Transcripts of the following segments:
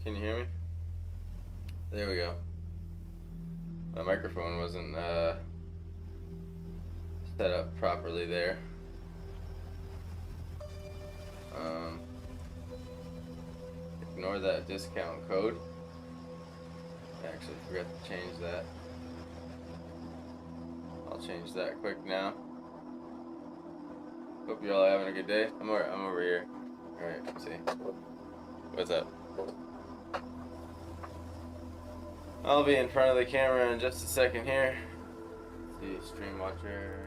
Can you hear me? There we go. My microphone wasn't set up properly there. Um, Ignore that discount code. I actually forgot to change that. I'll change that quick now. Hope you all are having a good day. I'm over here. All right, let's see. What's up? I'll be in front of the camera in just a second here. Let's see, stream watcher.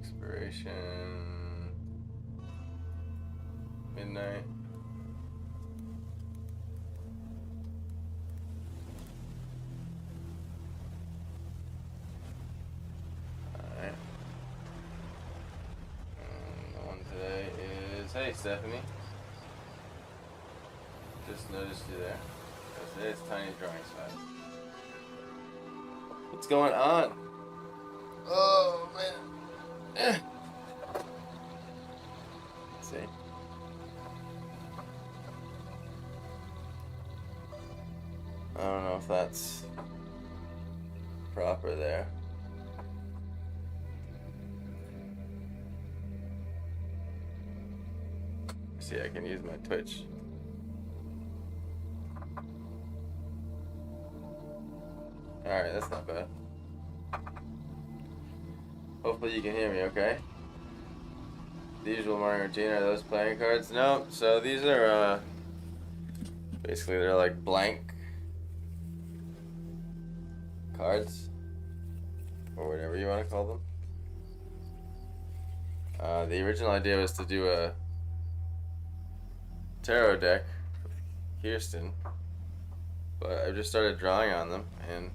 Expiration midnight. Alright. And the one today is, hey Stephanie. Just noticed you there. Today it's Tiny Drawing Spot. What's going on? Oh man. Let's see. I don't know if that's proper there. See, I can use my Twitch. Alright, that's not bad. Hopefully you can hear me okay. The usual morning routine, are those playing cards? No, so these are basically they're like blank cards, or whatever you want to call them. The original idea was to do a tarot deck with Kirsten, but I've just started drawing on them, and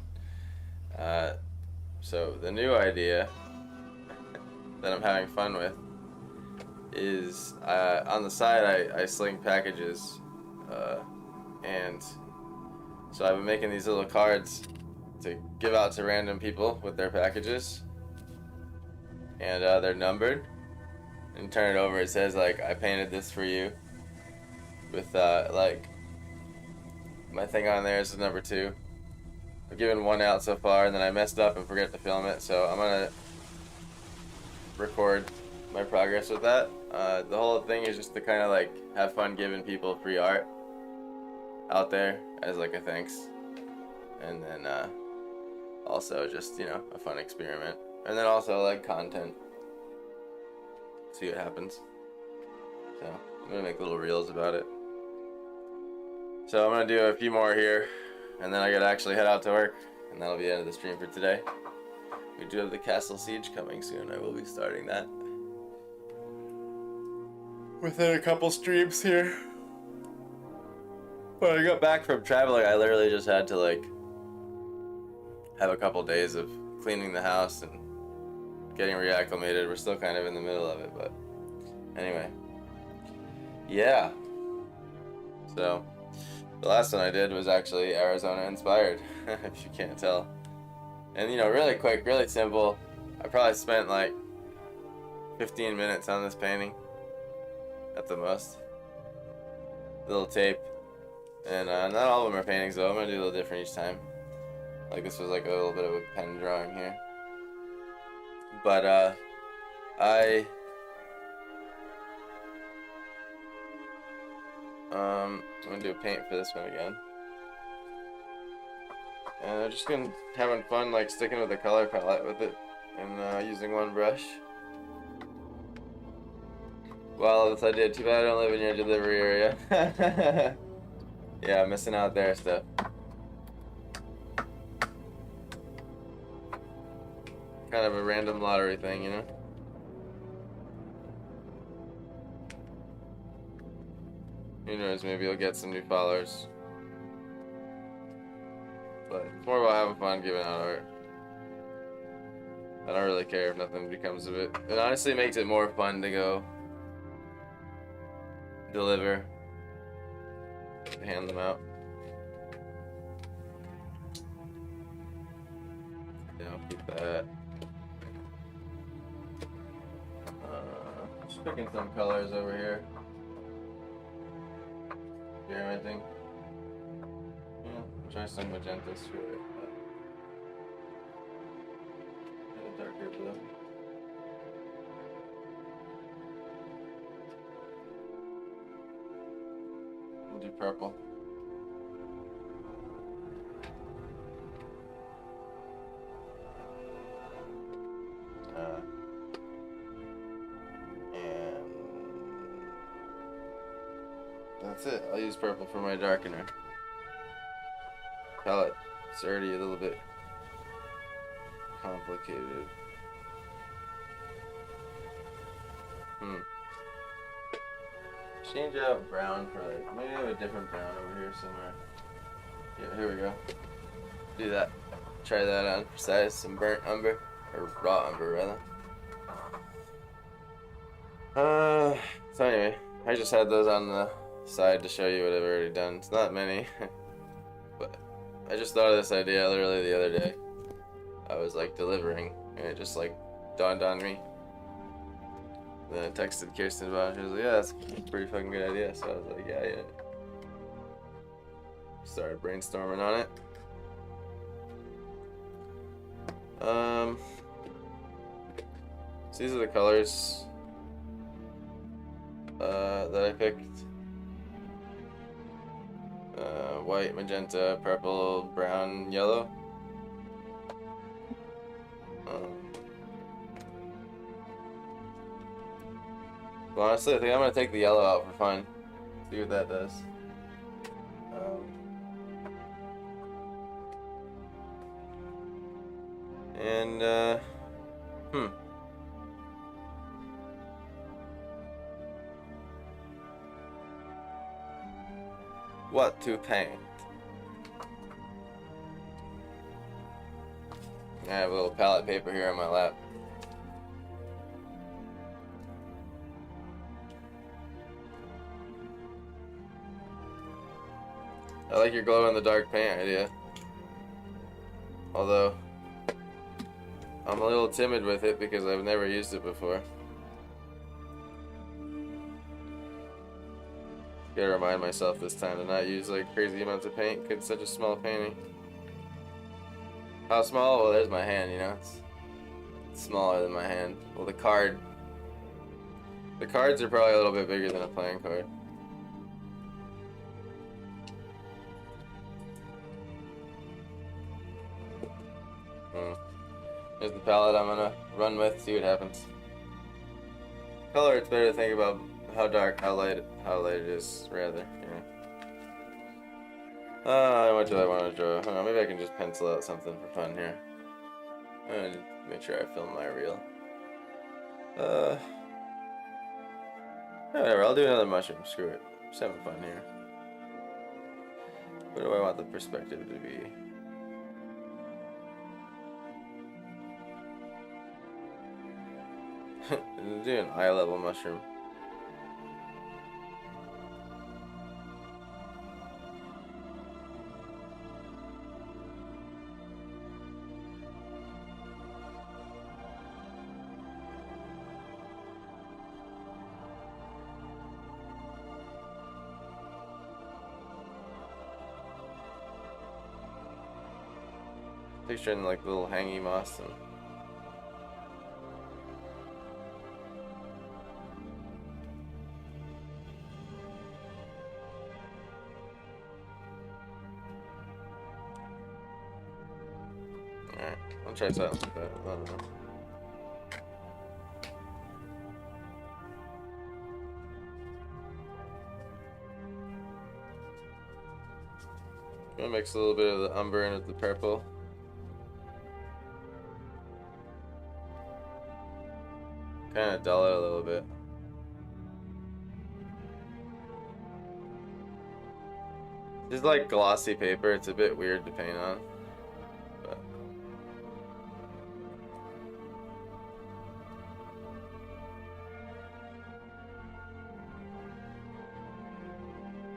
so the new idea that I'm having fun with is on the side I sling packages, and so I've been making these little cards to give out to random people with their packages, and they're numbered, and turn it over, it says like, I painted this for you, with like my thing on there is number 2. I've given one out so far, and then I messed up and forgot to film it, so I'm gonna record my progress with that. The whole thing is just to kind of like have fun giving people free art out there as like a thanks, and then also just, you know, a fun experiment, and then also like content, see what happens. So I'm gonna make little reels about it. So I'm gonna do a few more here, and then I gotta actually head out to work, and that'll be the end of the stream for today. We do have the Castle Siege coming soon. I will be starting that within a couple streams here. When I got back from traveling, I literally just had to like have a couple days of cleaning the house and getting reacclimated. We're still kind of in the middle of it, but anyway. Yeah. So the last one I did was actually Arizona inspired, if you can't tell. And, you know, really quick, really simple. I probably spent like 15 minutes on this painting at the most. Little tape. And not all of them are paintings though. I'm going to do a little different each time. Like this was like a little bit of a pen drawing here. But I'm going to do a paint for this one again. And I'm just having fun like sticking with the color palette with it, and using one brush. Well, this I did. Too bad I don't live in your delivery area. Yeah, missing out there, stuff. Kind of a random lottery thing, you know? Who knows, maybe you'll get some new followers. But it's more about having fun giving out art. I don't really care if nothing becomes of it. It honestly makes it more fun to go deliver, hand them out. Yeah, I'll keep that. Just picking some colors over here. Experimenting. Yeah, try some magenta, screw it. A darker blue. We'll do purple. And that's it. I'll use purple for my darkener. Palette. It's already a little bit complicated. Change out brown for like, maybe I have a different brown over here somewhere. Yeah, here we go. Do that. Try that on for size. Some burnt umber, or raw umber rather. So anyway, I just had those on the side to show you what I've already done. It's not many, but I just thought of this idea literally the other day. I was like delivering, and it just like dawned on me. Then I texted Kirsten about it. She was like, yeah, that's a pretty fucking good idea. So I was like, yeah. Started brainstorming on it. So these are the colors that I picked. White, magenta, purple, brown, yellow. Well, honestly, I think I'm gonna take the yellow out for fun. See what that does. What to paint? I have a little palette paper here on my lap. I like your glow-in-the-dark paint idea. Although, I'm a little timid with it because I've never used it before. Gotta remind myself this time to not use like crazy amounts of paint because it's such a small painting. How small? Well, there's my hand, you know. It's smaller than my hand. Well, the cards are probably a little bit bigger than a playing card. Here's the palette I'm gonna run with, see what happens. Color, it's better to think about how dark, how light it is, rather. What do I want to draw? Oh, maybe I can just pencil out something for fun here. I'm gonna make sure I film my reel. Whatever, I'll do another mushroom, screw it. Just having fun here. What do I want the perspective to be? Do an eye level mushroom. Picturing like little hangy moss and alright, I'll try something like that. I don't know. I'm gonna mix a little bit of the umber in with the purple. Kind of dull it a little bit. This is like glossy paper. It's a bit weird to paint on. But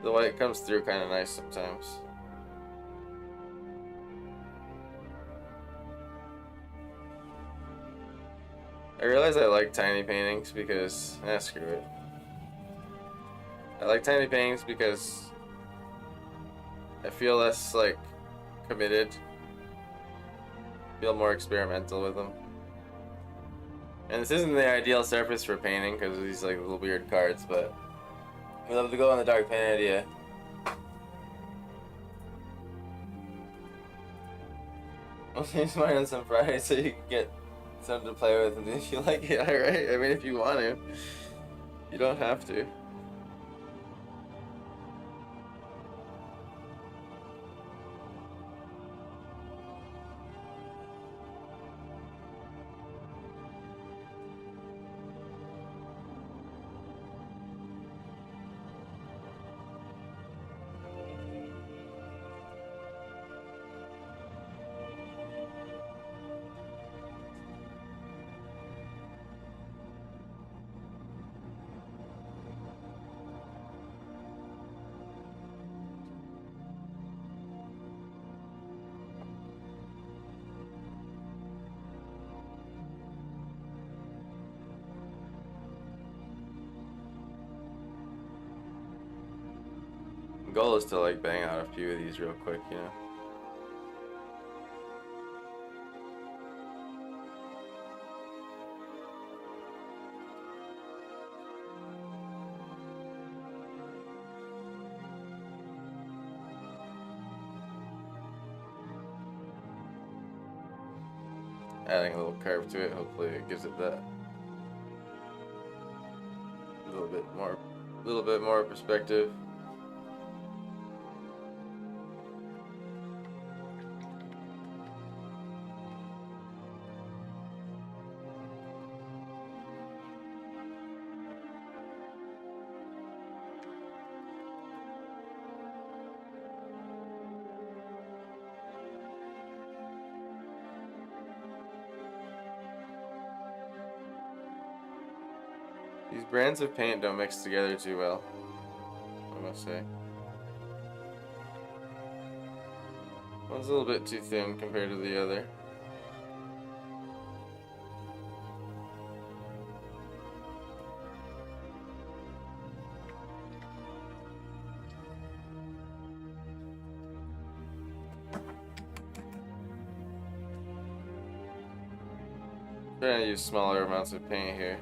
The white comes through kind of nice sometimes. I realize I like tiny paintings because, screw it. I like tiny paintings because I feel less, like, committed. Feel more experimental with them. And this isn't the ideal surface for painting because of these, like, little weird cards, but we love to go on the dark paint idea. I'll change mine on some Friday so you can get something to play with, and if you like it, alright. I mean, if you want to. You don't have to. The goal is to like bang out a few of these real quick, you know. Adding a little curve to it, hopefully it gives it that little bit more perspective. These brands of paint don't mix together too well, I must say. One's a little bit too thin compared to the other. Trying to use smaller amounts of paint here.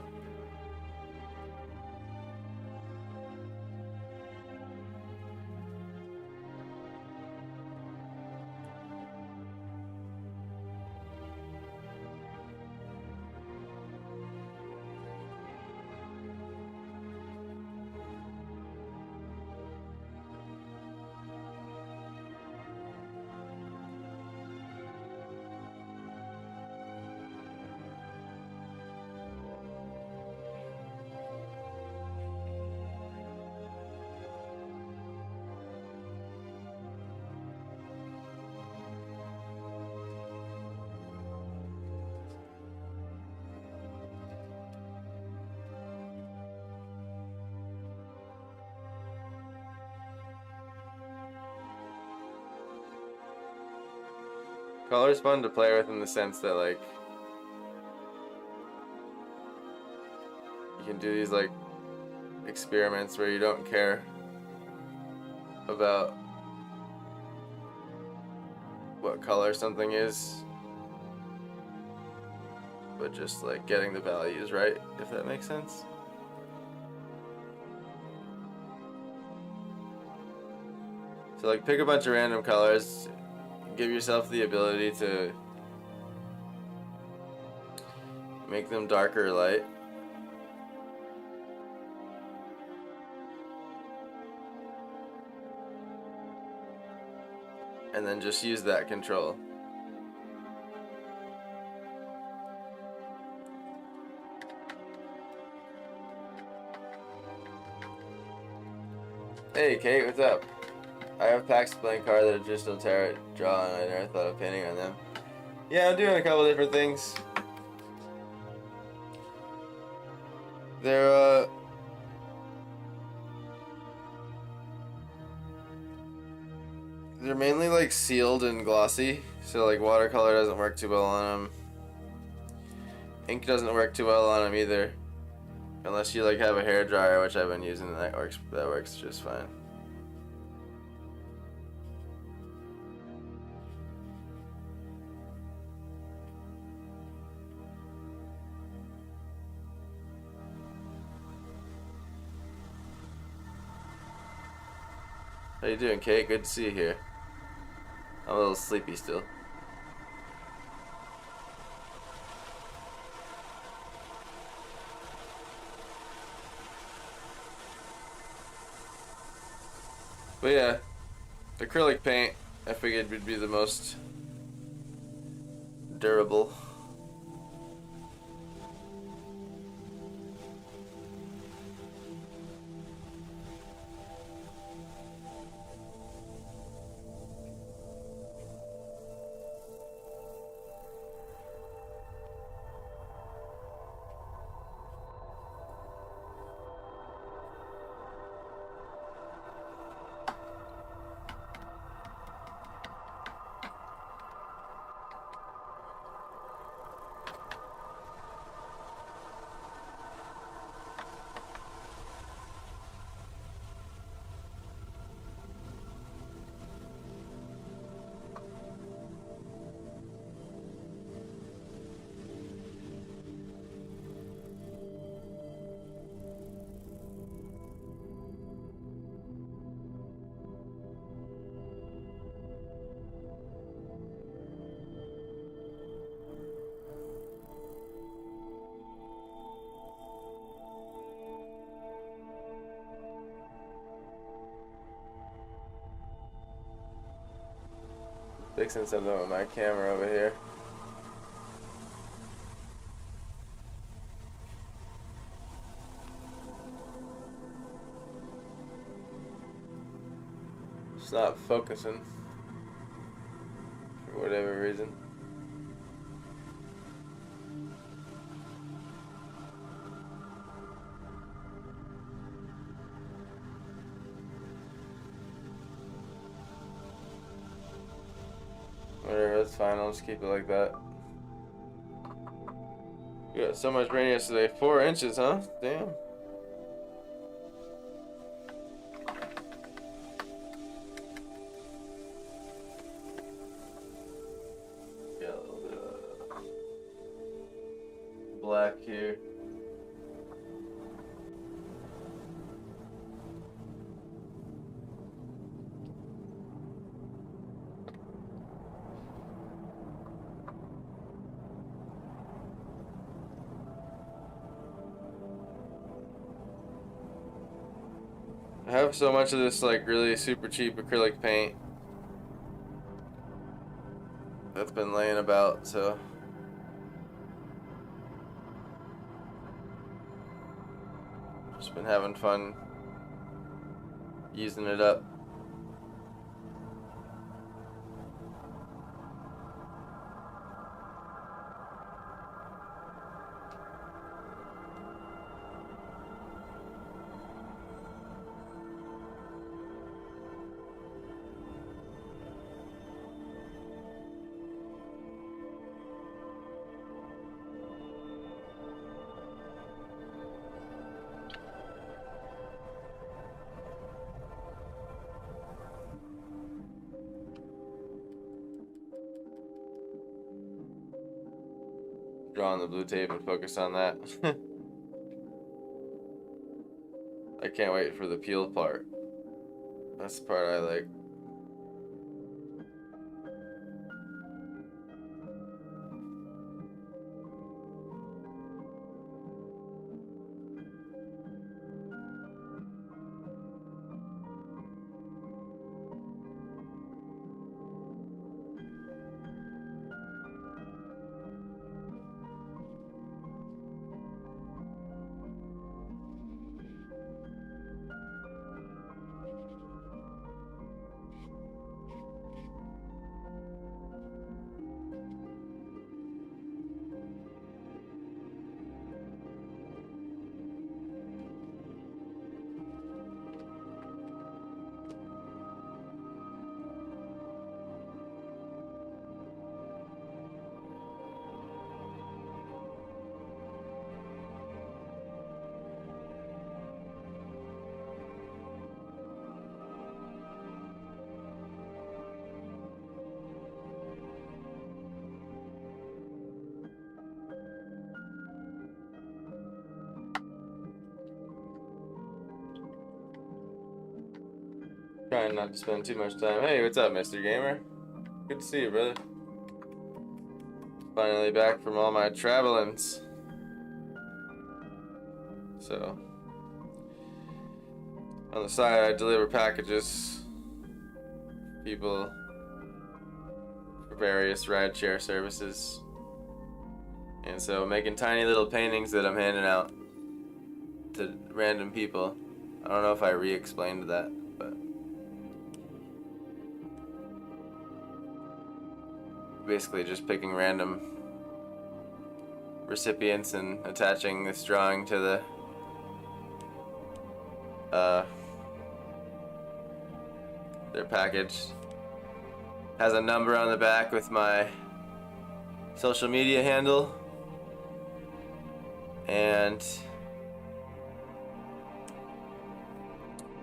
Color's fun to play with in the sense that, like, you can do these, like, experiments where you don't care about what color something is, but just, like, getting the values right, if that makes sense. So, like, pick a bunch of random colors. Give yourself the ability to make them darker or light. And then just use that control. Hey Kate, what's up? I have packs of playing cards that are just Tarot draw, and I never thought of painting on them. Yeah, I'm doing a couple different things. They're they're mainly like sealed and glossy, so like watercolor doesn't work too well on them. Ink doesn't work too well on them either, unless you like have a hair dryer, which I've been using, and that works just fine. How you doing, Kate? Good to see you here. I'm a little sleepy still. But yeah, acrylic paint I figured would be the most durable. Fixing something with my camera over here. It's not focusing for whatever reason. Whatever, that's fine. I'll just keep it like that. We got so much rain yesterday. 4 inches, huh? Damn. Got a little bit of black here. I have so much of this like really super cheap acrylic paint that's been laying about, so just been having fun using it up. Draw on the blue tape and focus on that. I can't wait for the peel part. That's the part I like. Trying not to spend too much time. Hey, what's up, Mr. Gamer? Good to see you, brother. Finally back from all my travelings. So, on the side, I deliver packages. People for various rideshare services. And so, making tiny little paintings that I'm handing out to random people. I don't know if I re-explained that, but basically just picking random recipients and attaching this drawing to the their package. Has a number on the back with my social media handle and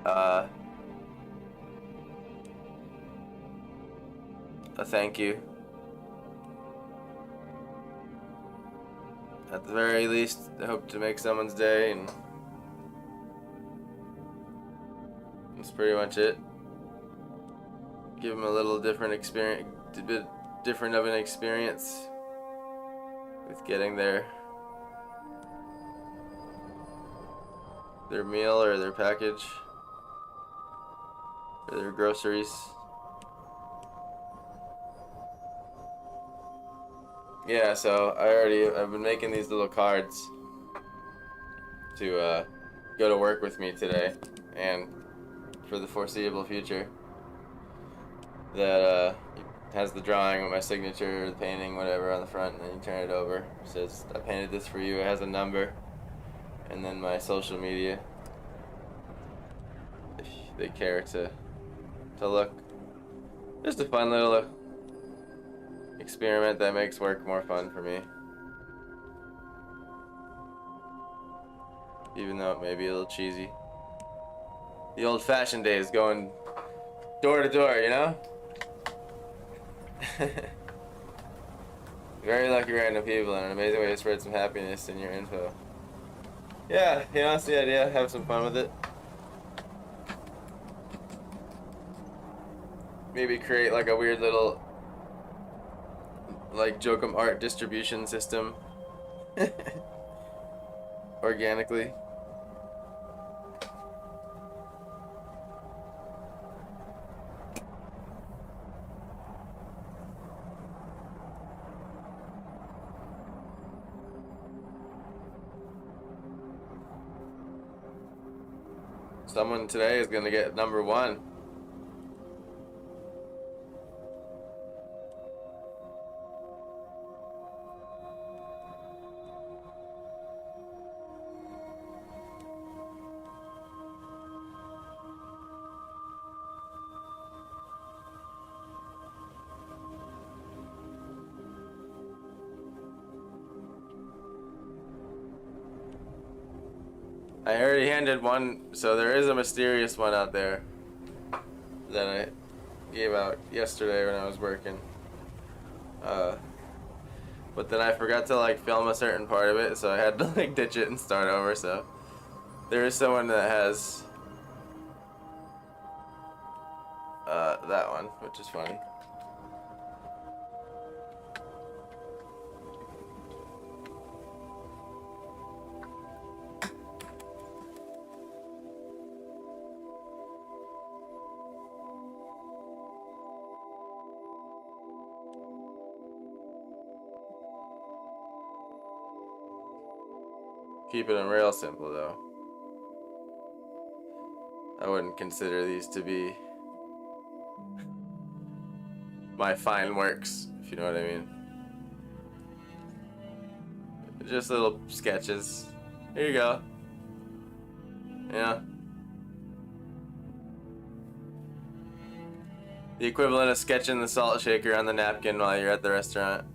a thank you. At the very least, I hope to make someone's day, and that's pretty much it. Give them a little different experience, a bit different of an experience with getting their meal or their package or their groceries. Yeah, so I've been making these little cards to go to work with me today and for the foreseeable future. That has the drawing with my signature, the painting, whatever on the front, and then you turn it over. It says, I painted this for you. It has a number, and then my social media, if they care to look. Just a fun little experiment that makes work more fun for me. Even though it may be a little cheesy. The old-fashioned days, going door to door, you know? Very lucky random people and an amazing way to spread some happiness in your info. Yeah, you know, that's the idea. Have some fun with it. Maybe create like a weird little like Jokum art distribution system organically. Someone today is gonna get number one. I already handed one, so there is a mysterious one out there that I gave out yesterday when I was working. But then I forgot to like film a certain part of it, so I had to like ditch it and start over. So there is someone that has that one, which is funny. Keep it real simple though. I wouldn't consider these to be my fine works, if you know what I mean. Just little sketches. Here you go. Yeah. The equivalent of sketching the salt shaker on the napkin while you're at the restaurant.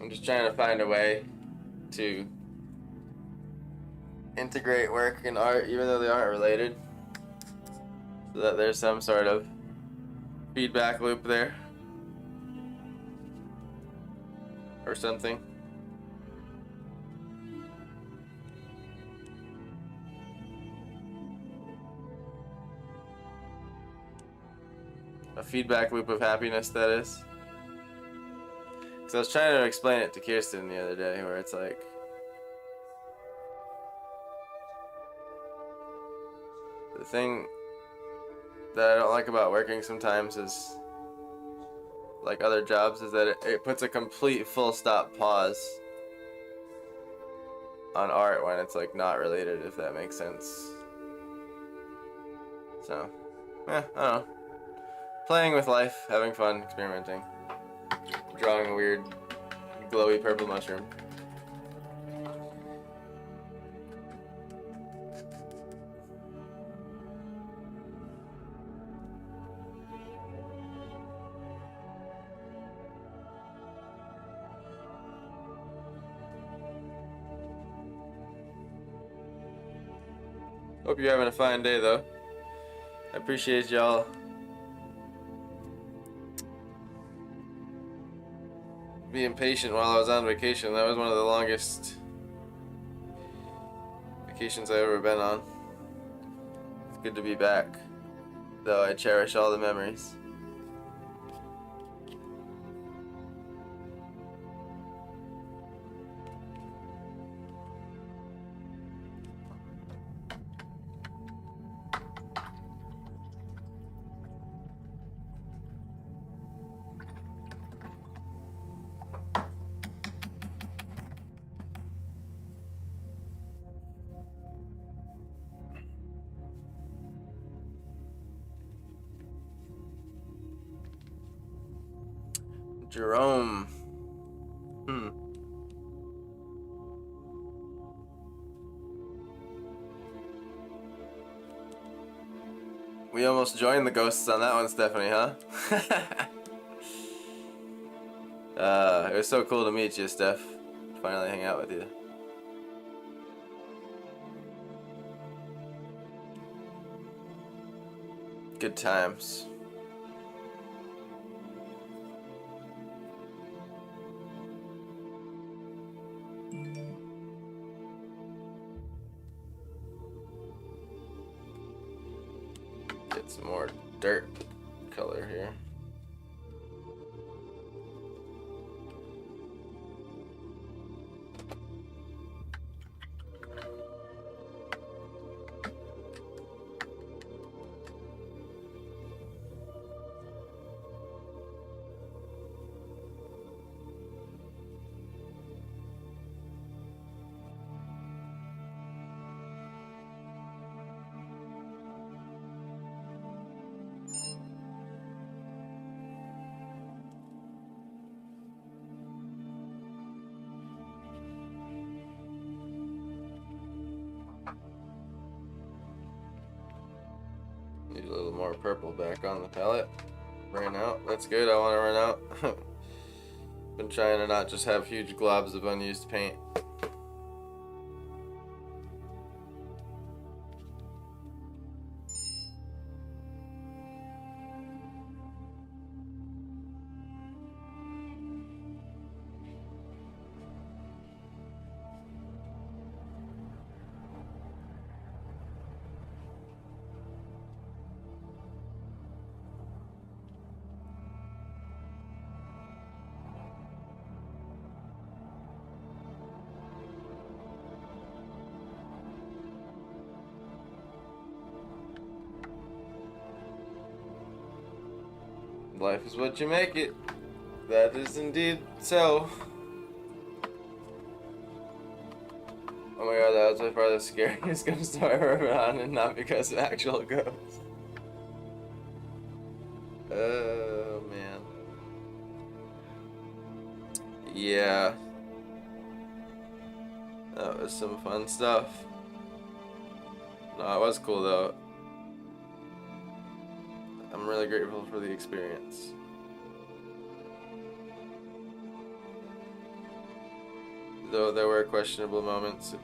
I'm just trying to find a way to integrate work and art, even though they aren't related, so that there's some sort of feedback loop there or something. feedback loop of happiness that is. Because I was trying to explain it to Kirsten the other day, where it's like, the thing that I don't like about working sometimes is, like other jobs, is that it puts a complete full stop pause on art when it's like not related, if that makes sense. So, I don't know. Playing with life, having fun, experimenting. Drawing a weird glowy purple mushroom. Hope you're having a fine day, though. I appreciate y'all being patient while I was on vacation. That was one of the longest vacations I've ever been on. It's good to be back, though I cherish all the memories. Jerome. We almost joined the ghosts on that one, Stephanie, huh? It was so cool to meet you, Steph. Finally hang out with you. Good times. Get some more dirt color here. Need a little more purple back on the palette. Ran out. That's good. I want to run out. Been trying to not just have huge globs of unused paint. Life is what you make it. That is indeed so. Oh my god, that was by far the scariest ghost I've ever been on, and not because of actual ghosts. Oh man. Yeah. That was some fun stuff. No, it was cool though. I'm really grateful for the experience. Though there were questionable moments.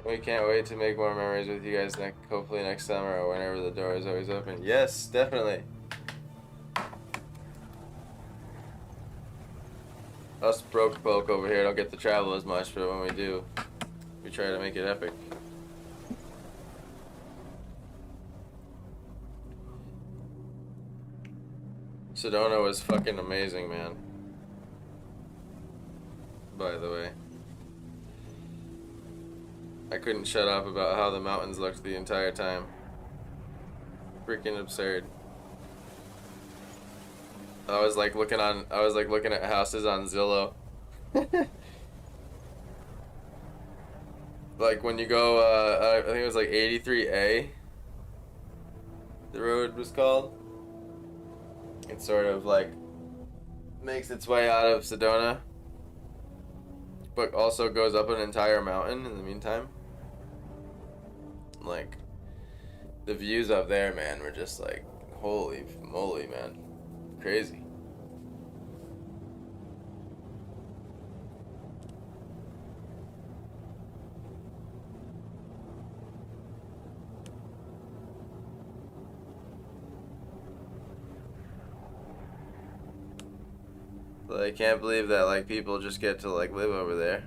We can't wait to make more memories with you guys hopefully next summer or whenever the door is always open. Yes, definitely. Us broke folk over here don't get to travel as much, but when we do, we try to make it epic. Sedona was fucking amazing, man. By the way. I couldn't shut up about how the mountains looked the entire time. Freaking absurd. I was like looking at houses on Zillow. Like when you go, I think it was like 83A. The road was called. It sort of like makes its way out of Sedona, but also goes up an entire mountain in the meantime. Like the views up there, man, were just like, holy moly, man, crazy. But I can't believe that like people just get to like live over there.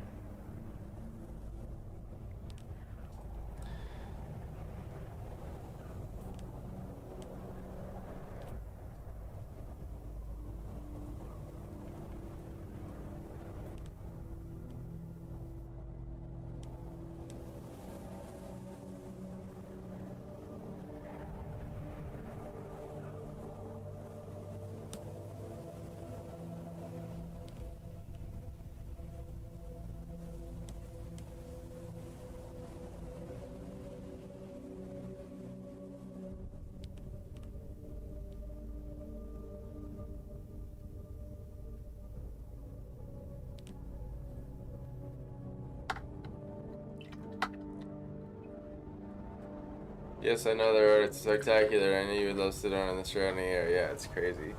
Yes, I know the road. It's spectacular. I knew you would love Sedona in the surrounding area. Yeah, it's crazy.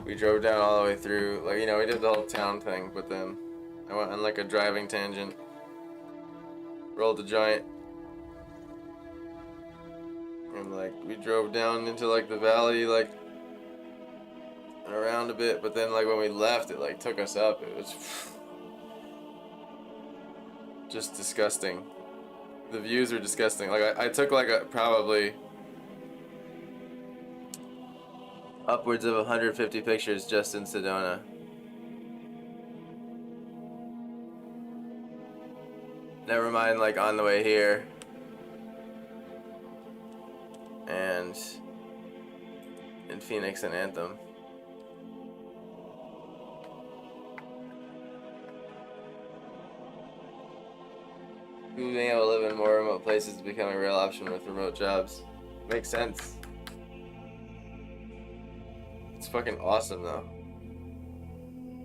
We drove down all the way through, like, you know, we did the whole town thing, but then I went on like a driving tangent, rolled a joint, and like we drove down into like the valley, like, and around a bit, but then like when we left, it like took us up. It was just disgusting. The views are disgusting. Like I took like probably upwards of 150 pictures just in Sedona. Never mind like on the way here. And in Phoenix and Anthem. Being able to live in more remote places is becoming a real option with remote jobs. Makes sense. It's fucking awesome though.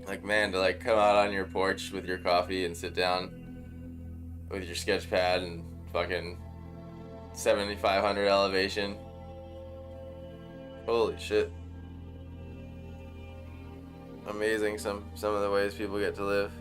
Like man, to like come out on your porch with your coffee and sit down with your sketch pad and fucking 7,500 elevation. Holy shit. Amazing some of the ways people get to live.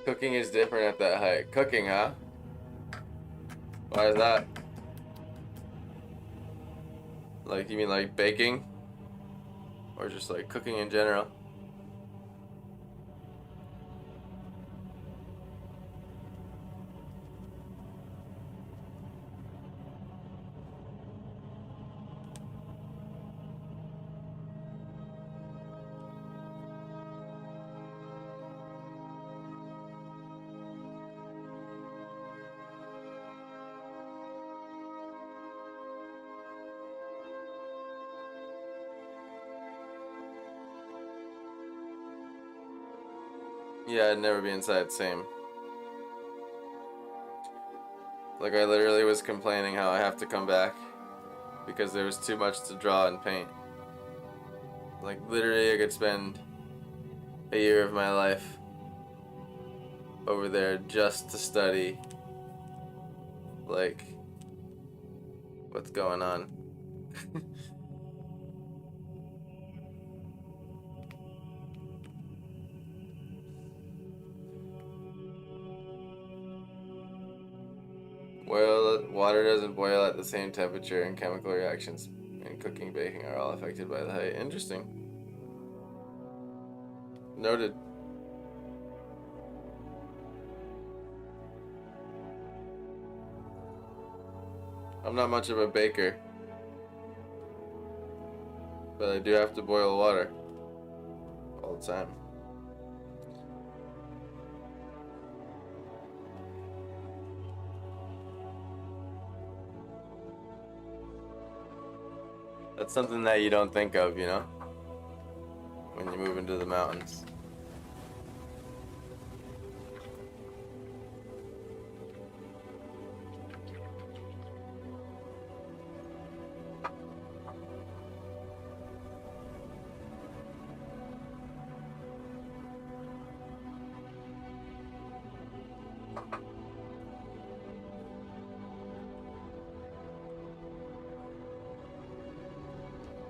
Cooking is different at that height. Cooking, huh? Why is that? Like, you mean like baking? Or just like cooking in general? Yeah, I'd never be inside. Same. Like, I literally was complaining how I have to come back because there was too much to draw and paint. Like, literally I could spend a year of my life over there just to study, like, what's going on. Water doesn't boil at the same temperature, and chemical reactions in cooking, baking are all affected by the height. Interesting. Noted. I'm not much of a baker, but I do have to boil water all the time. That's something that you don't think of, you know, when you move into the mountains.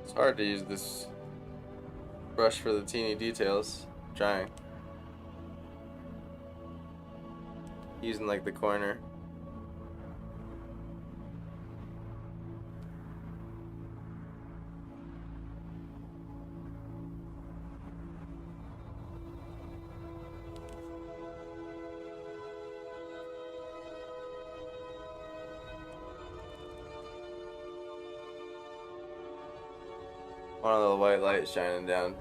It's hard to use this brush for the teeny details. I'm trying. Using like the corner. One of the white lights shining down.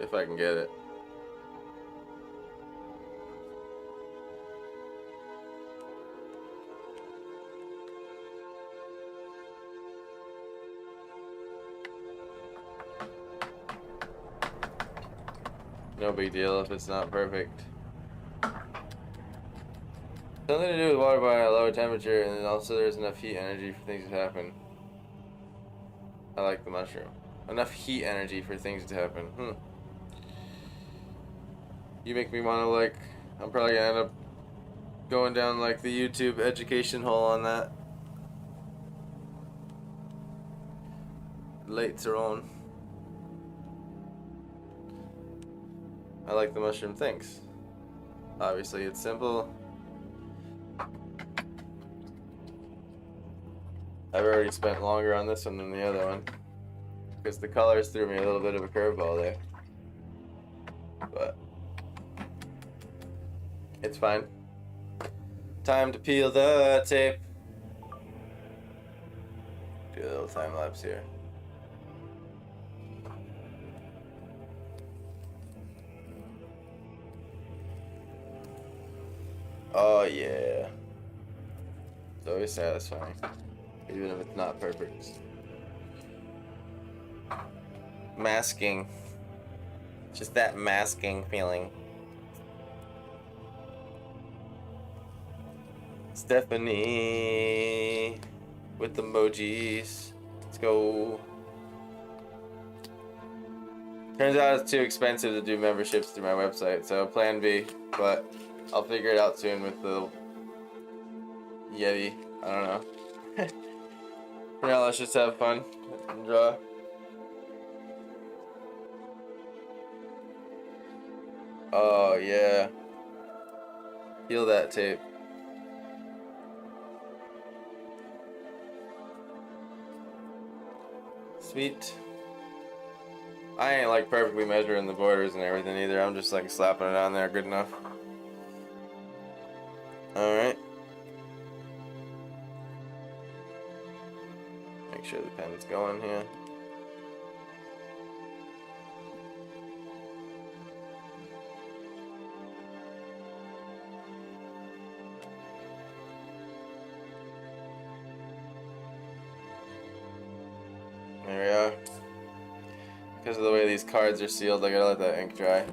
If I can get it. No big deal if it's not perfect. Something to do with water boiling at a lower temperature, and then also there's enough heat energy for things to happen. I like the mushroom. Enough heat energy for things to happen. You make me want to, like, I'm probably gonna end up going down like the YouTube education hole on that later on. I like the mushroom, thanks. Obviously it's simple. I've already spent longer on this one than the other one because the colors threw me a little bit of a curveball there, but it's fine. Time to peel the tape. Do a little time lapse here. Oh yeah. It's always satisfying, even if it's not perfect. Masking. Just that masking feeling. Stephanie with emojis. Let's go. Turns out it's too expensive to do memberships through my website, so plan B, but I'll figure it out soon with the Yeti. I don't know. For now, let's just have fun and draw. Oh yeah. Peel that tape. Sweet. I ain't like perfectly measuring the borders and everything either. I'm just like slapping it on there good enough. Alright. Make sure the pen's going here. There we are. because of the way these cards are sealed, I gotta let that ink dry.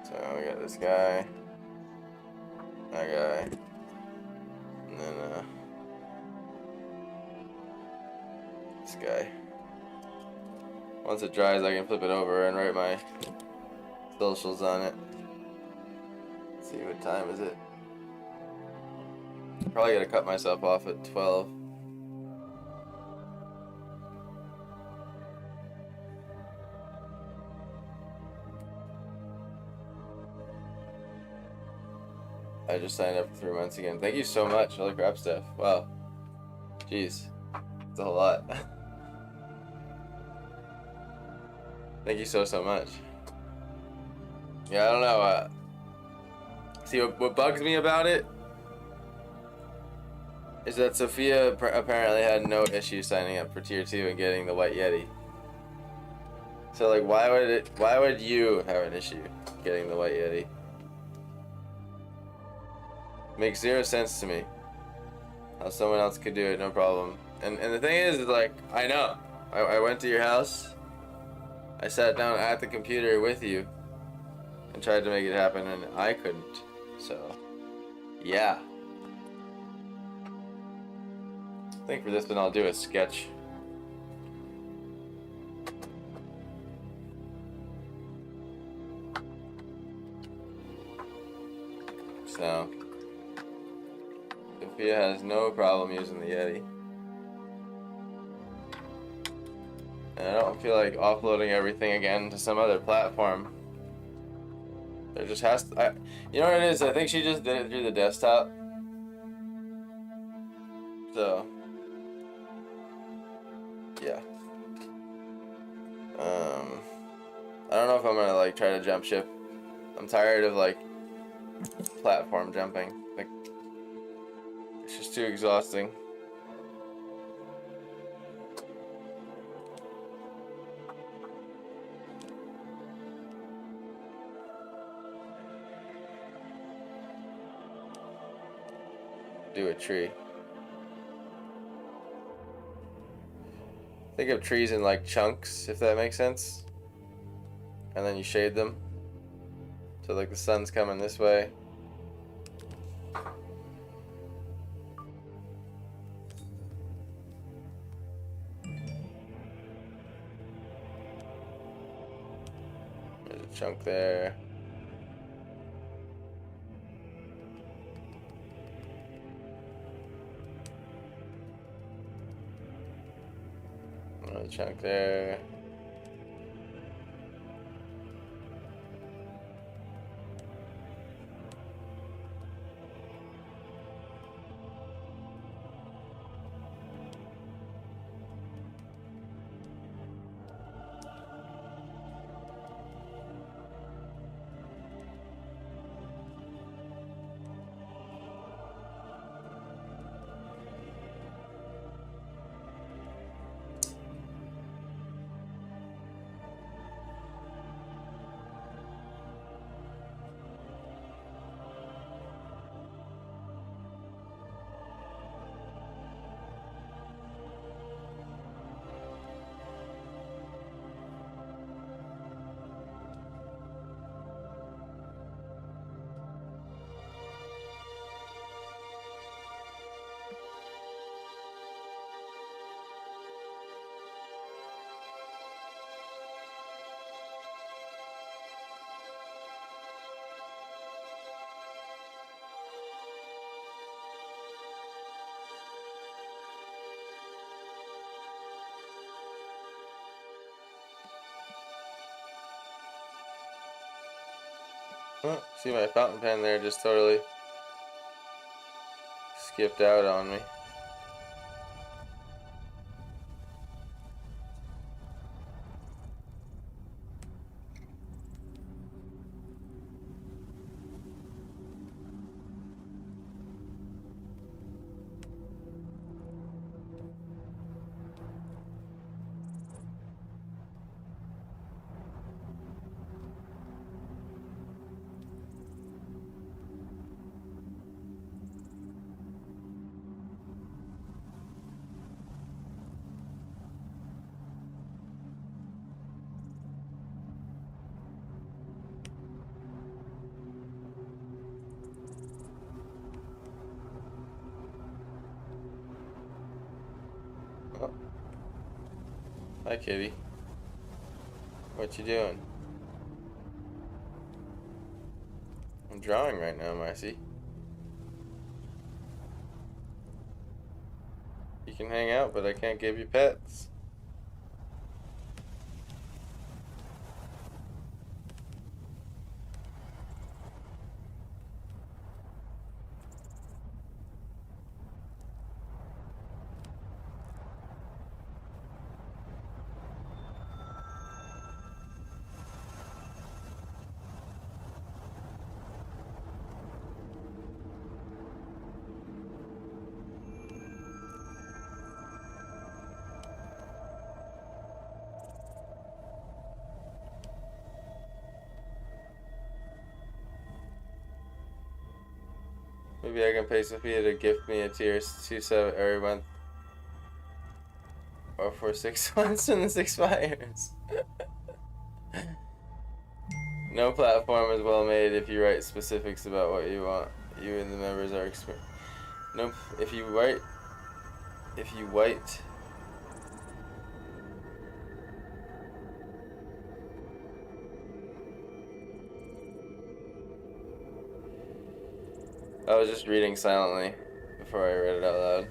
So we got this guy, that guy, and then this guy. Once it dries, I can flip it over and write my socials on it. Let's see, what time is it? Probably gotta cut myself off at 12. I just signed up for 3 months again. Thank you so much, all the crap stuff. Wow. Jeez. It's a whole lot. Thank you so much. Yeah, I don't know. See, what bugs me about it is that Sophia apparently had no issue signing up for tier 2 and getting the White Yeti. So like, why would you have an issue getting the White Yeti? Makes zero sense to me. How someone else could do it, no problem. And the thing is like, I know. I went to your house. I sat down at the computer with you and tried to make it happen, and I couldn't. So, yeah. I think for this one I'll do a sketch. So, Sophia has no problem using the Yeti. And I don't feel like offloading everything again to some other platform. There just has to, you know what it is? I think she just did it through the desktop. So, yeah. I don't know if I'm gonna like try to jump ship. I'm tired of like platform jumping. Like, it's just too exhausting. Do a tree. Think of trees in like chunks, if that makes sense. And then you shade them. So like the sun's coming this way. There's a chunk there. Another chunk there. Oh, see my fountain pen there just totally skipped out on me. Oh, hi, kitty. What you doing? I'm drawing right now, Marcy. You can hang out, but I can't give you pets. Maybe I can pay Sophia to gift me a tier 2 sub every month or for 6 months when this expires. No platform is well made if you write specifics about what you want. You and the members are experienced. Nope. If you write. I was just reading silently before I read it out loud.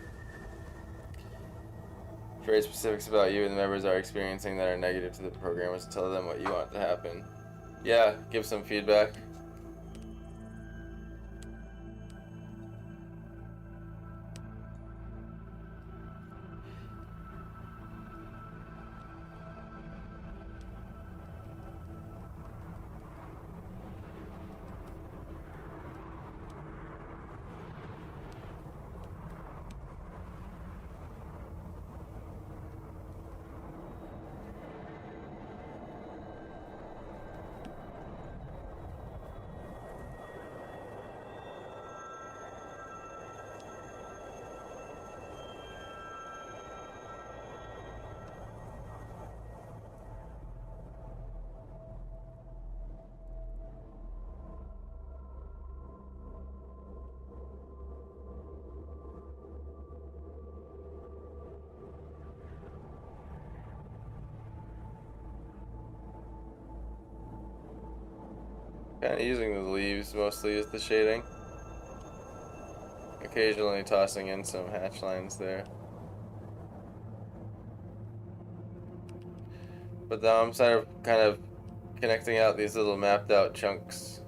If you write specifics about you and the members are experiencing that are negative to the programmers, tell them what you want to happen. Yeah, give some feedback. Kind of using the leaves mostly as the shading. Occasionally tossing in some hatch lines there. But now I'm kind of connecting out these little mapped out chunks.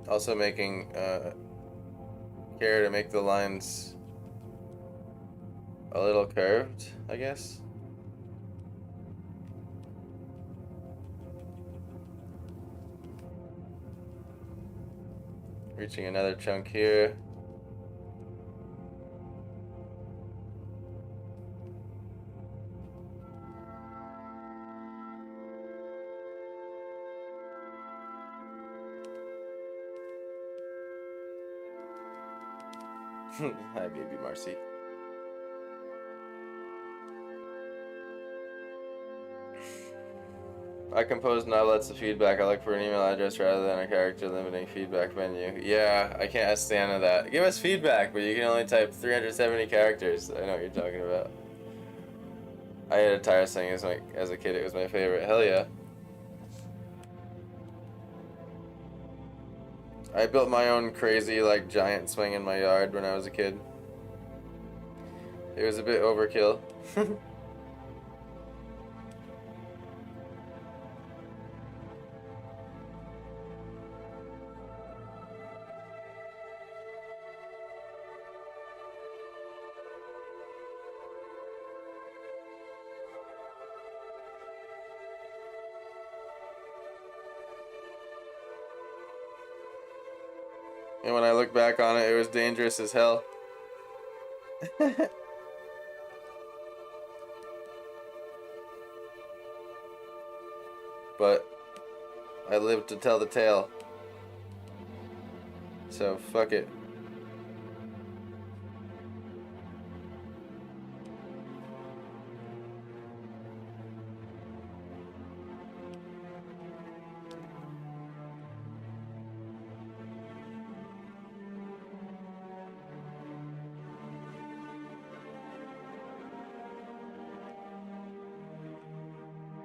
Also making care to make the lines a little curved, I guess. Reaching another chunk here. Hi, baby Marcy. I compose novelettes of feedback. I look for an email address rather than a character limiting feedback menu. Yeah, I can't stand that. Give us feedback, but you can only type 370 characters. I know what you're talking about. I hated Tire Sing as a kid. It was my favorite. Hell yeah. I built my own crazy, like, giant swing in my yard when I was a kid. It was a bit overkill. And when I look back on it, it was dangerous as hell. But I lived to tell the tale. So fuck it.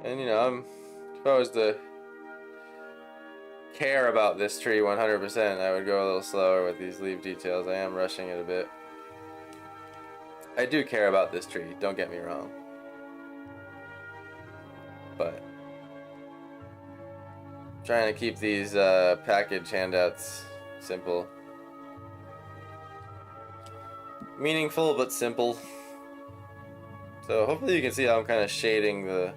And if I was to care about this tree 100%, I would go a little slower with these leaf details. I am rushing it a bit. I do care about this tree, don't get me wrong. But trying to keep these package handouts simple. Meaningful but simple. So hopefully you can see how I'm kind of shading the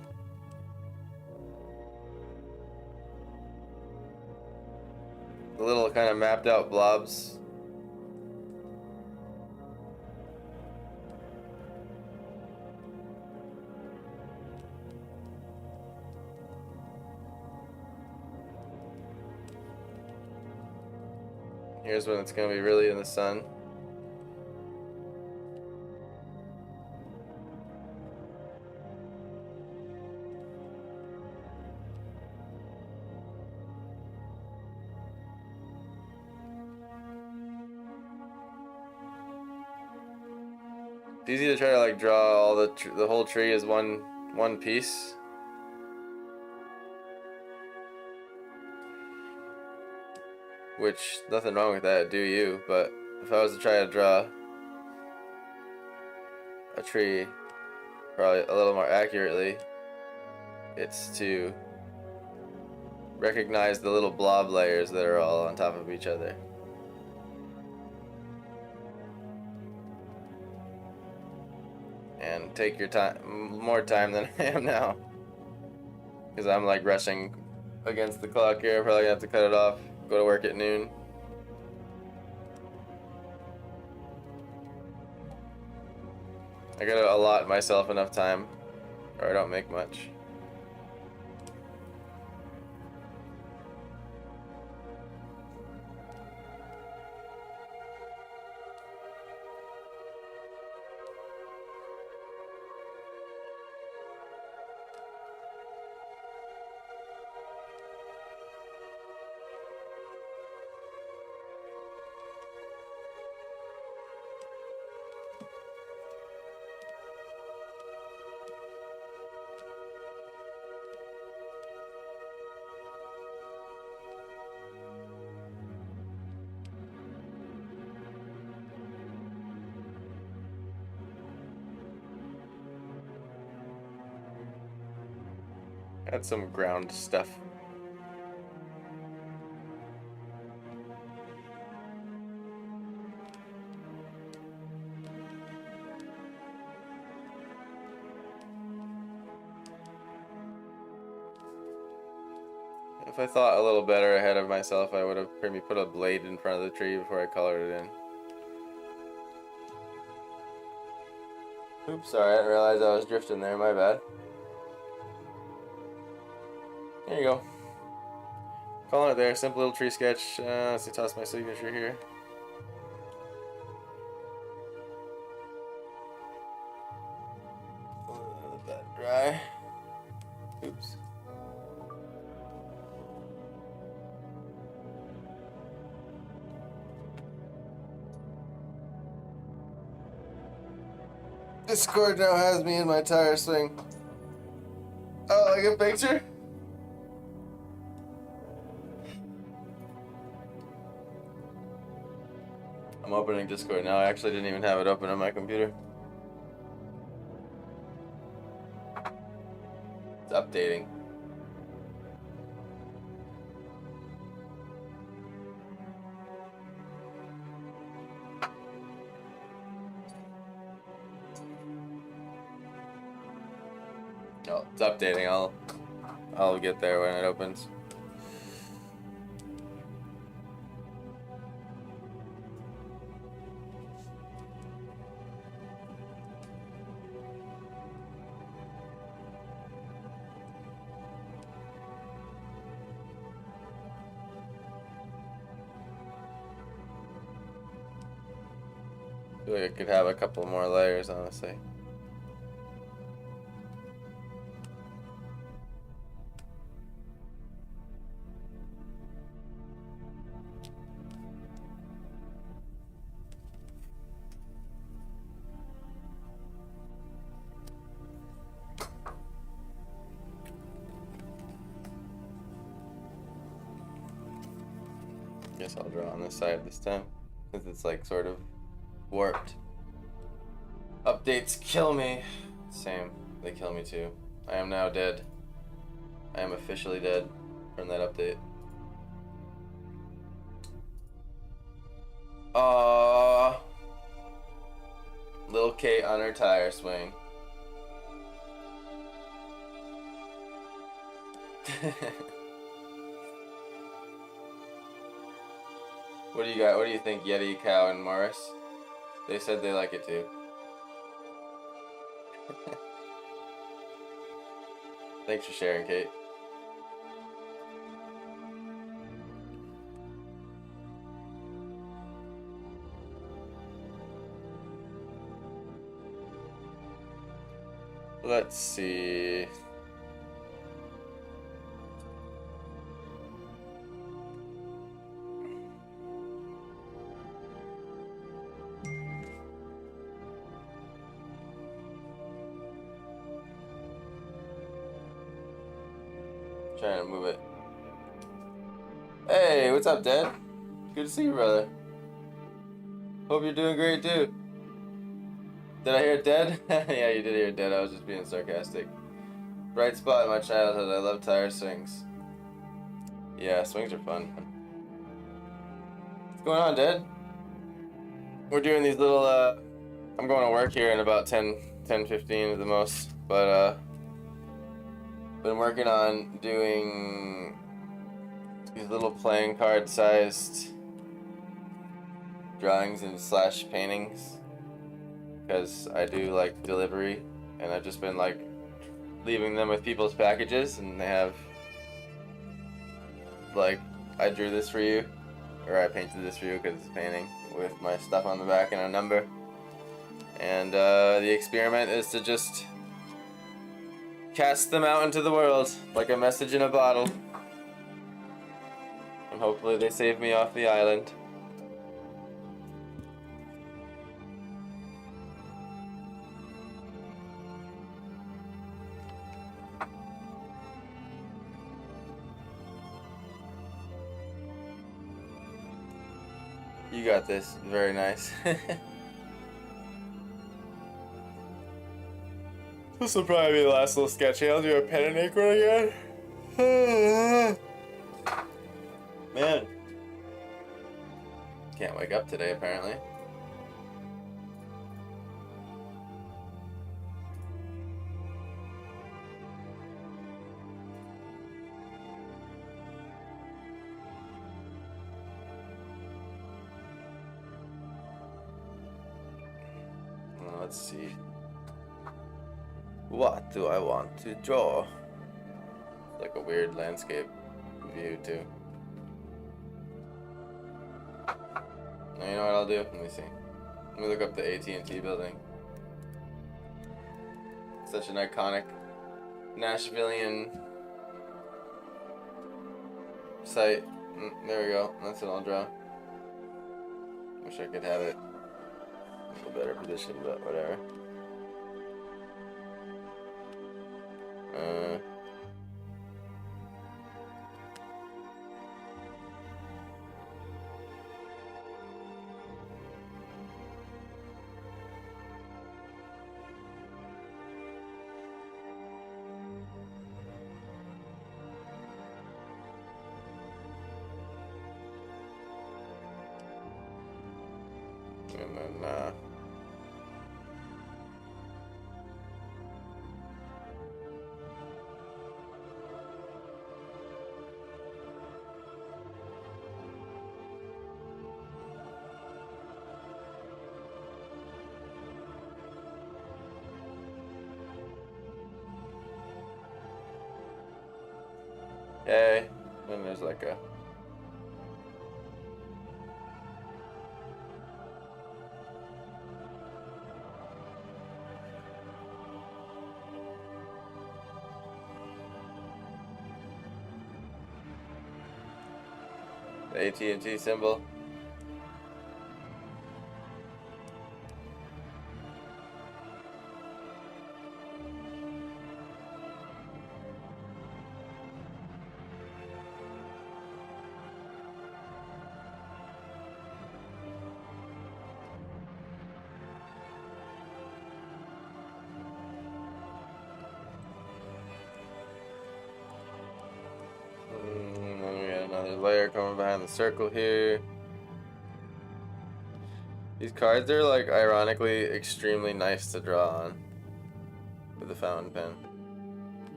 little kind of mapped out blobs. Here's when it's going to be really in the sun. It's easy to try to like draw all the whole tree as one piece. Which, nothing wrong with that, do you, but if I was to try to draw a tree probably a little more accurately, it's to recognize the little blob layers that are all on top of each other. And take your time, more time than I am now. Because I'm like rushing against the clock here, probably gonna have to cut it off, go to work at noon. I gotta allot myself enough time, or I don't make much. Add some ground stuff. If I thought a little better ahead of myself, I would have maybe put a blade in front of the tree before I colored it in. Oops, sorry, I didn't realize I was drifting there, my bad. There you go. Calling it there, simple little tree sketch. Let's see, toss my signature here. Let that dry. Oops. Discord now has me in my tire swing. Oh, like a picture? I'm opening Discord now. I actually didn't even have it open on my computer. It's updating. Oh, it's updating. I'll get there when it opens. I feel like I could have a couple more layers, honestly. Guess I'll draw on this side this time, since it's like sort of warped. Updates kill me. Same, they kill me too. I am now dead. I am officially dead from that update. Aww. Lil Kate on her tire swing. What do you got? What do you think, Yeti, Cow, and Morris? They said they like it too. Thanks for sharing, Kate. Let's see. Trying to move it. Hey, what's up, Dad? Good to see you, brother. Hope you're doing great too. Did I hear dead? Yeah, you did hear dead. I was just being sarcastic. Bright spot in my childhood. I love tire swings. Yeah, swings are fun. What's going on, Dad? We're doing these little, I'm going to work here in about 10, 15 at the most. But, been working on doing these little playing card sized drawings and slash paintings. Because I do like delivery, and I've just been like leaving them with people's packages, and they have like, I drew this for you, or I painted this for you because it's a painting with my stuff on the back and a number. And the experiment is to just cast them out into the world like a message in a bottle, and hopefully they save me off the island. You got this. Very nice. This will probably be the last little sketch. I'll do a pen and ink one again. Man. Can't wake up today, apparently. Let's see. What do I want to draw? It's like a weird landscape view too. Now, you know what I'll do? Let me see. Let me look up the AT&T building. Such an iconic Nashvilleian site. There we go. That's what I'll draw. Wish I could have it in a better position, but whatever. And then, hey, then there's like a the AT&T symbol. There's a layer coming behind the circle here. These cards are like ironically extremely nice to draw on with the fountain pen.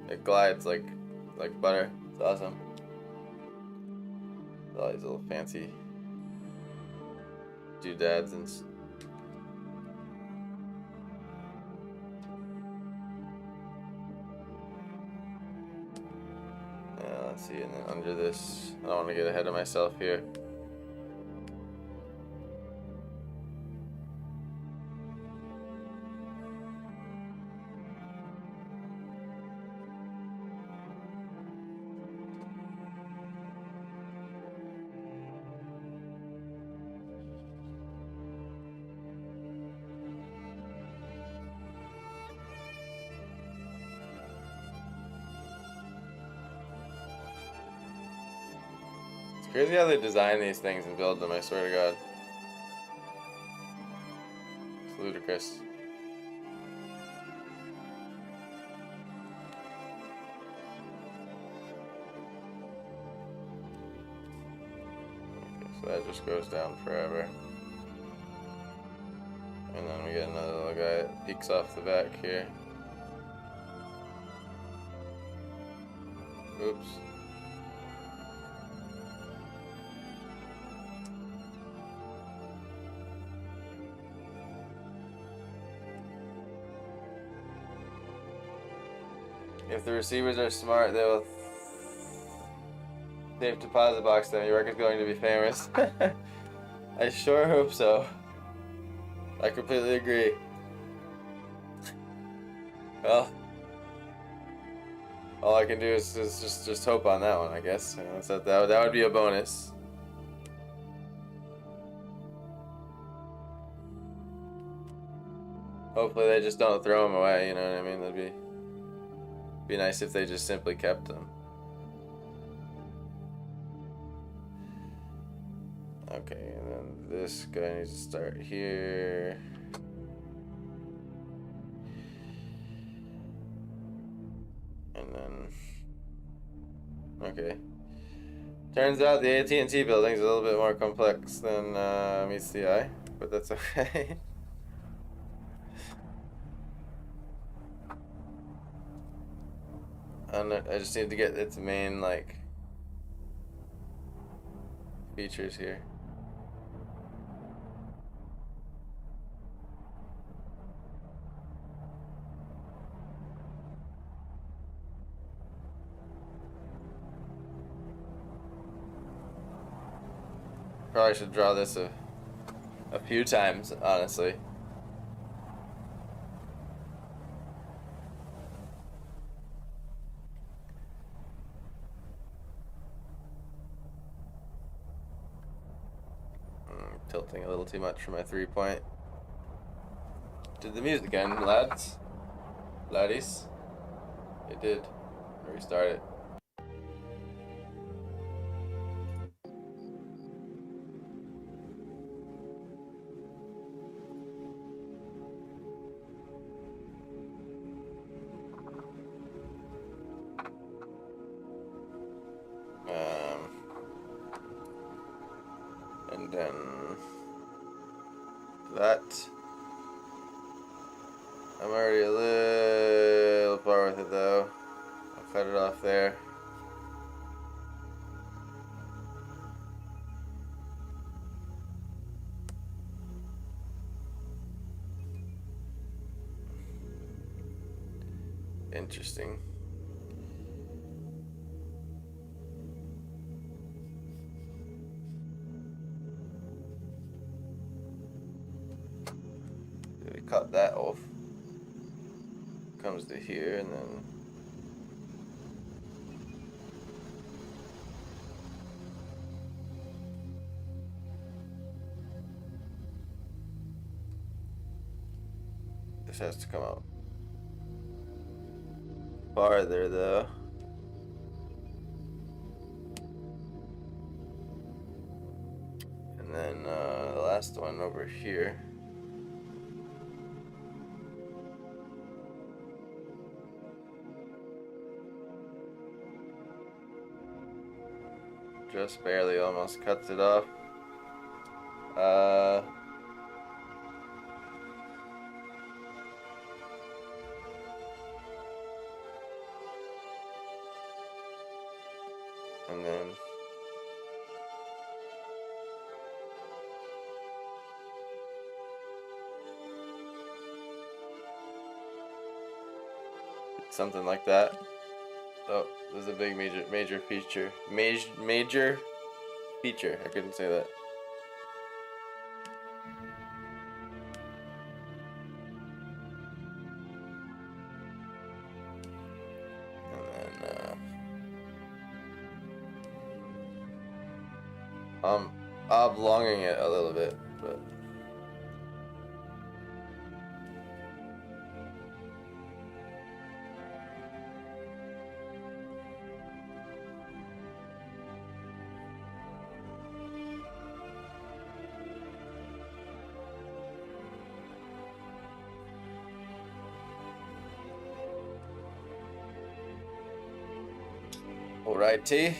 It glides like butter. It's awesome. All these little fancy doodads and yeah, let's see, and then under this, I don't want to get ahead of myself here. It's crazy how they design these things and build them, I swear to God. It's ludicrous. Okay, so that just goes down forever. And then we get another little guy that peeks off the back here. Oops. If the receivers are smart, they'll safe deposit box them. Your record's going to be famous. I sure hope so. I completely agree. Well, all I can do is just hope on that one, I guess. You know, so that would be a bonus. Hopefully they just don't throw them away. You know what I mean? That'd be nice if they just simply kept them. Okay, and then this guy needs to start here. And then, okay. Turns out the AT&T building is a little bit more complex than meets the eye, but that's okay. I just need to get its main, like, features here. Probably should draw this a few times, honestly. Tilting a little too much for my 3-point. Did the music end, lads? Laddies? It did. Restart it. And then that. I'm already a little far with it though. I'll cut it off there. Interesting. We cut that off. Comes to here and then this has to come out farther though. And then the last one over here. just barely almost cuts it off. And then something like that. Oh, there's a big major feature. Major feature. I couldn't say that. And then I'm oblonging it a little bit, but alrighty.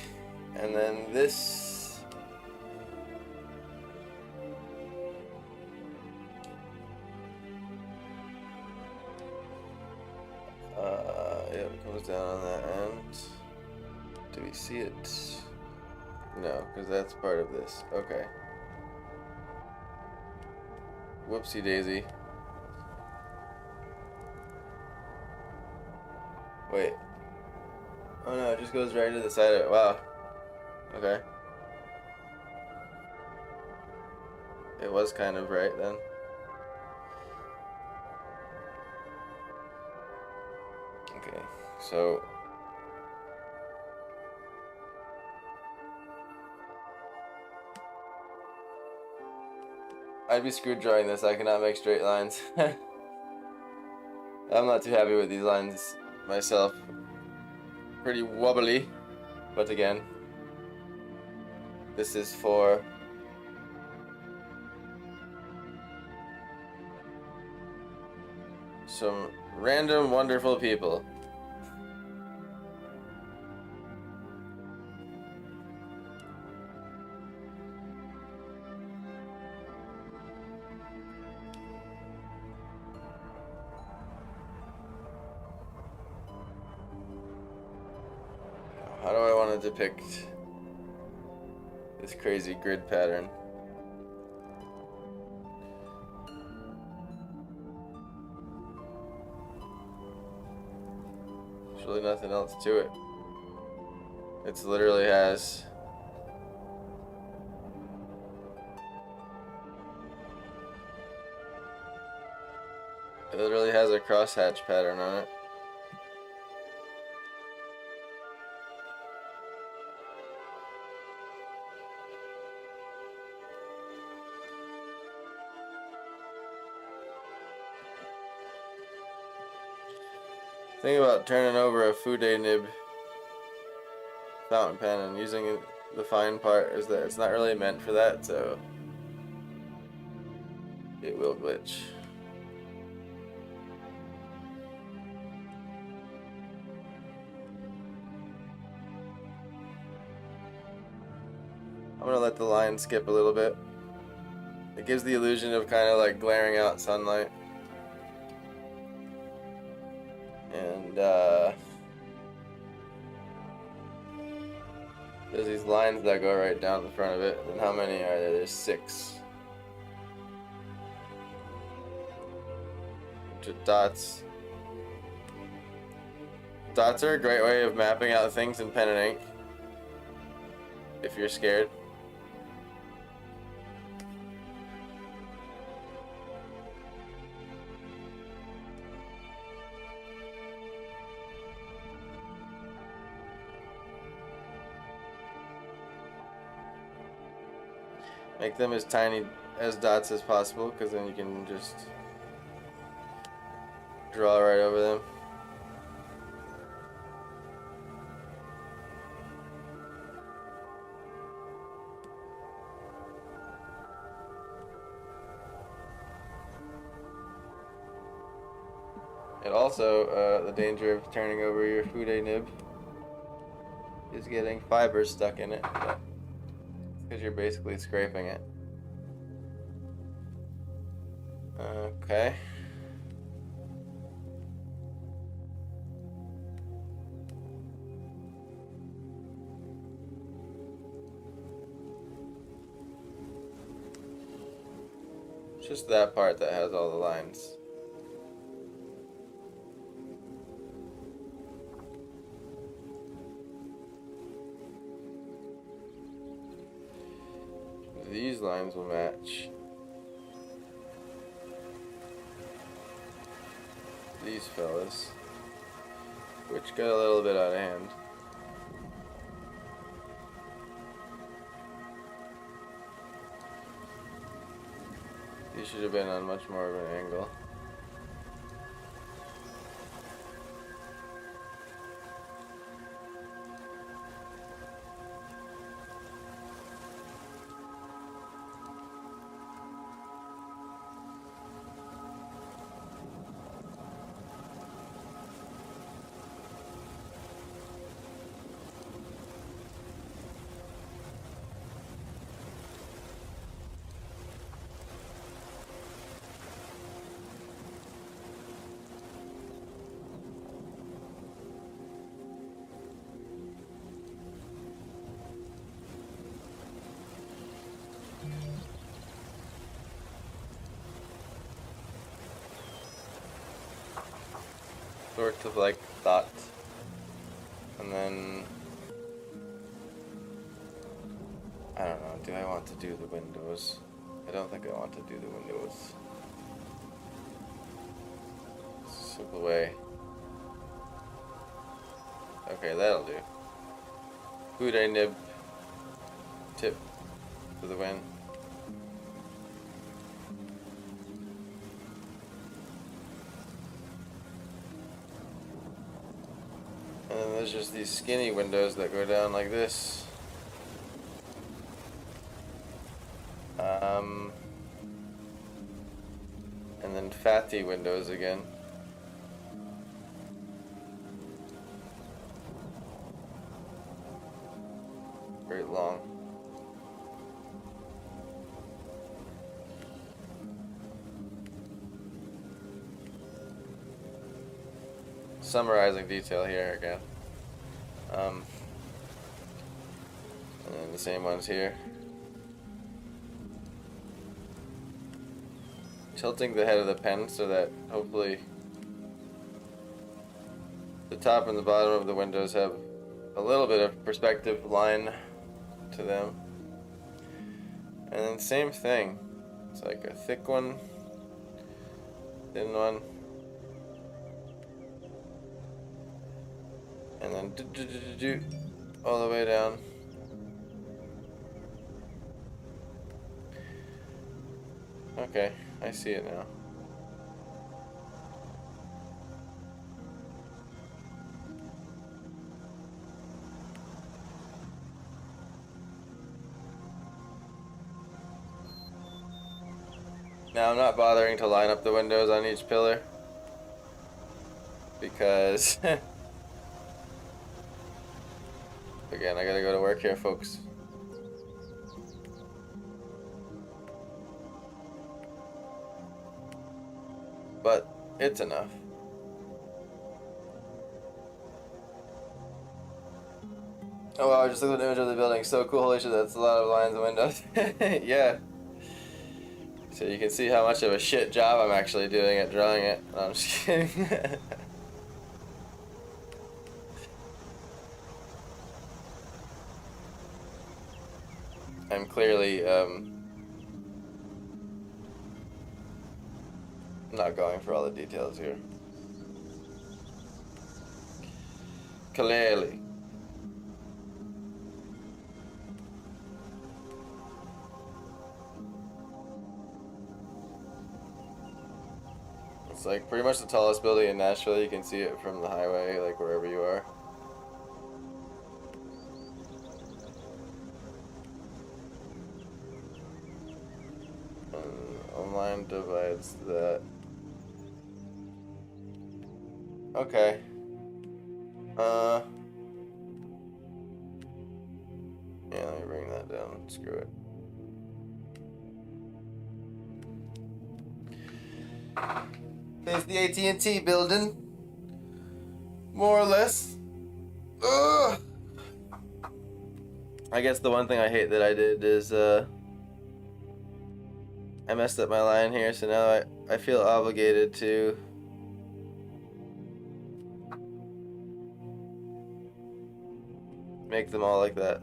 And then this. It goes down on that end. Do we see it? No, because that's part of this. Okay. Whoopsie daisy. Wait. Oh no, it just goes right into the side of it. Wow. Okay. It was kind of right then. Okay, so I'd be screwed drawing this. I cannot make straight lines. I'm not too happy with these lines myself. Pretty wobbly, but again, this is for some random wonderful people. How do I want to depict this crazy grid pattern? There's really nothing else to it. It literally has a crosshatch pattern on it. Thing about turning over a Fude nib fountain pen and using the fine part is that it's not really meant for that, so it will glitch. I'm gonna let the line skip a little bit. It gives the illusion of kind of like glaring out sunlight. And there's these lines that go right down the front of it. And how many are there? There's 6. Dots. Dots are a great way of mapping out things in pen and ink, if you're scared. Make them as tiny as dots as possible, because then you can just draw right over them. And also, the danger of turning over your Fude nib is getting fibers stuck in it. But because you're basically scraping it. Okay. Just that part that has all the lines. These lines will match these fellas, which got a little bit out of hand. These should have been on much more of an angle. Sort of like that. And then I don't know, do I want to do the windows? I don't think I want to do the windows. Simple way. Okay, that'll do. Houday nib tip for the win. And then there's just these skinny windows that go down like this. And then fatty windows again. Very long. Summarizing detail here again. And then the same ones here. Tilting the head of the pen so that hopefully the top and the bottom of the windows have a little bit of perspective line to them. And then same thing. It's like a thick one, thin one, and then all the way down. Okay, I see it now. Now I'm not bothering to line up the windows on each pillar because again, I gotta go to work here, folks. But it's enough. Oh wow, I just looked at an image of the building. So cool, holy shit, that's a lot of lines and windows. Yeah. So you can see how much of a shit job I'm actually doing at drawing it. No, I'm just kidding. I'm clearly not going for all the details here. Clearly. It's like pretty much the tallest building in Nashville. You can see it from the highway, like wherever you are. And a line divides that. Okay. Yeah, let me bring that down. Screw it. Face the AT&T building. More or less. Ugh. I guess the one thing I hate that I did is I messed up my line here, so now I feel obligated to make them all like that.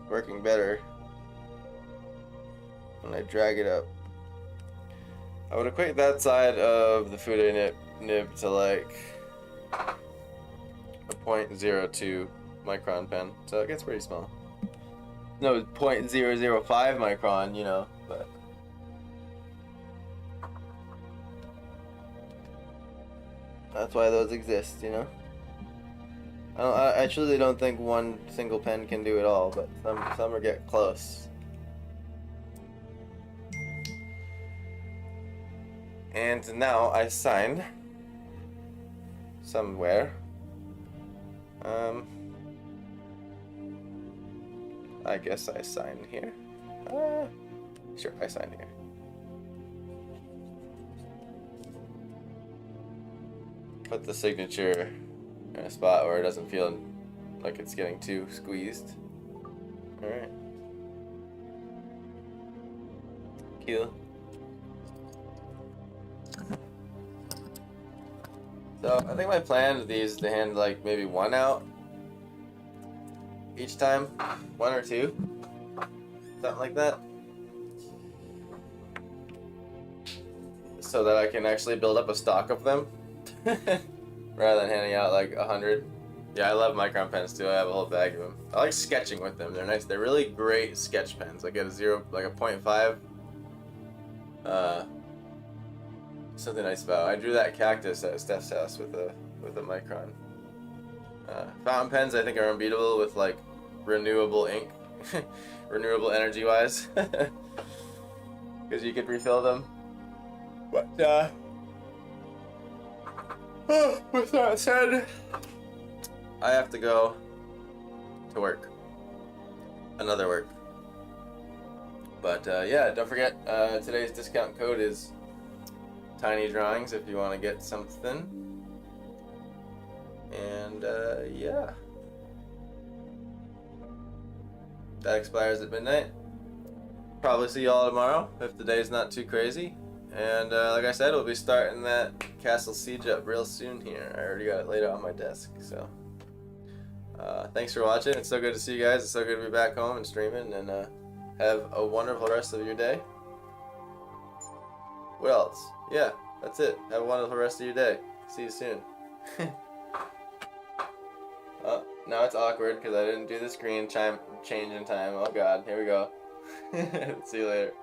Working better when I drag it up. I would equate that side of the Fude nib to like a 0.02 micron pen, so it gets pretty small. No, 0.005 micron, you know, but that's why those exist, you know. I truly don't think one single pen can do it all, but some are get close. And now I sign somewhere. I guess I sign here. Sure, I sign here. Put the signature in a spot where it doesn't feel like it's getting too squeezed. Alright. Cool. So I think my plan with these is to hand like maybe one out each time. One or two. Something like that. So that I can actually build up a stock of them. Rather than handing out like 100. Yeah, I love micron pens too. I have a whole bag of them. I like sketching with them. They're nice. They're really great sketch pens. I get a 0.5. Something nice about it. I drew that cactus at Steph's house with a micron. Fountain pens I think are unbeatable with like renewable ink, renewable energy wise, because you could refill them. But with that said, I have to go to work. Another work. But yeah, don't forget, today's discount code is Tiny Drawings if you want to get something. And yeah. That expires at midnight. Probably see y'all tomorrow if the day's not too crazy. And like I said, we'll be starting that Castle Siege up real soon here. I already got it laid out on my desk, so thanks for watching. It's so good to see you guys. It's so good to be back home and streaming, and have a wonderful rest of your day. What else? Yeah, that's it. Have a wonderful rest of your day. See you soon. Oh, now it's awkward because I didn't do the screen change in time. Oh god, here we go. See you later.